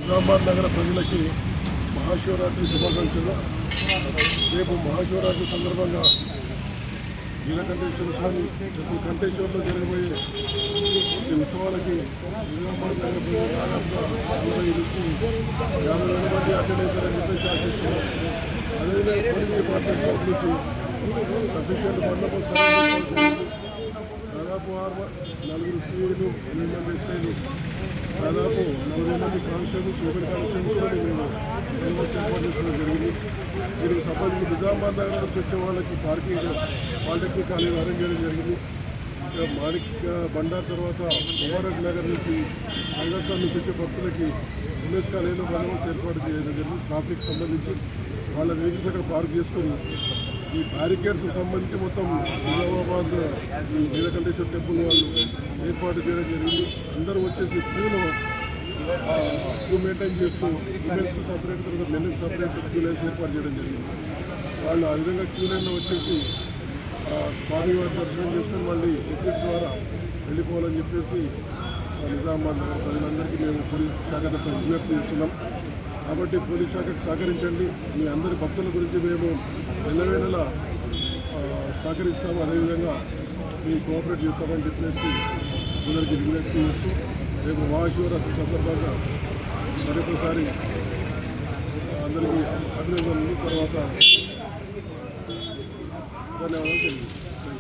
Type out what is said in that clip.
నిజామాబాద్ నగర ప్రజలకి మహాశివరాత్రి శుభాకాంక్షలు. రేపు మహాశివరాత్రి సందర్భంగా నీలకంఠేశ్వర స్వామి కంఠేశ్వరంలో జరగబోయే ఈ ఉత్సవాలకి నిజామాబాద్ నగర ప్రజలు దాదాపుగా 40 నుంచి 50,000 మంది అటెండ్ అవుతారని చెప్పేసి ఆశిస్తున్నాం. అదేవిధంగా పోలీస్ డిపార్ట్మెంట్ తరఫు నుంచి సఫిషియెంట్ బందోబస్తు జరిగింది. దాదాపు 4 సీఏలు, 8 మంది ఎస్ఐలు, దాదాపు 40 మంది కానిస్టేబుల్స్, 1 కానిస్టేబుల్స్తో మేము బందోబస్తు ఏర్పాటు చేసుకోవడం జరిగింది. దీనికి సంబంధించి నిజామాబాద్ నగరం నుంచి వచ్చే వాళ్ళకి పార్కింగ్ పాలిటెక్నిక్ కాలేజ్ అరేంజ్ చేయడం జరిగింది. మాణిక్ బండార్ తర్వాత ముబారక్ నగర్ నుంచి హైదరాబాద్ నుంచి వచ్చే భక్తులకి ఉమేష్ కాలేజీలో బందోబస్తు ఏర్పాటు చేయడం జరిగింది. ట్రాఫిక్ సంబంధించి వాళ్ళ వెహికల్స్ అక్కడ పార్క్ చేసుకొని ఈ బ్యారికేడ్స్కి సంబంధించి మొత్తం నిజామాబాద్ ఈ నీలకంఠేశ్వర టెంపుల్ వాళ్ళు ఏర్పాటు చేయడం జరిగింది. అందరూ వచ్చేసి క్యూలో క్యూ మెయింటైన్ చేస్తూ ఉమెన్స్కి సపరేట్, తర్వాత మెన్కి సపరేట్ క్యూ లైన్స్ ఏర్పాటు చేయడం జరిగింది. వాళ్ళు ఆ విధంగా క్యూ లైన్లో వచ్చేసి స్వామివారి దర్శనం చేసుకొని మళ్ళీ ఎగ్జిట్ ద్వారా వెళ్ళిపోవాలని చెప్పేసి నిజామాబాద్ నగర ప్రజలందరికీ మేము పోలీస్ శాఖ తరఫున విజ్ఞప్తి చేస్తున్నాం. కాబట్టి పోలీస్ శాఖకు సహకరించండి. మీ అందరి భక్తుల గురించి మేము ఎల్లవేళలా సహకరిస్తాము. అదేవిధంగా మీ కోఆపరేట్ చేస్తామని చెప్పేసి అందరికీ విజ్ఞప్తి చేస్తూ రేపు మహాశివరాత్రి సందర్భంగా మరొకసారి అందరికీ అభినందనలు, తర్వాత ధన్యవాదాలు తెలియజేస్తాను.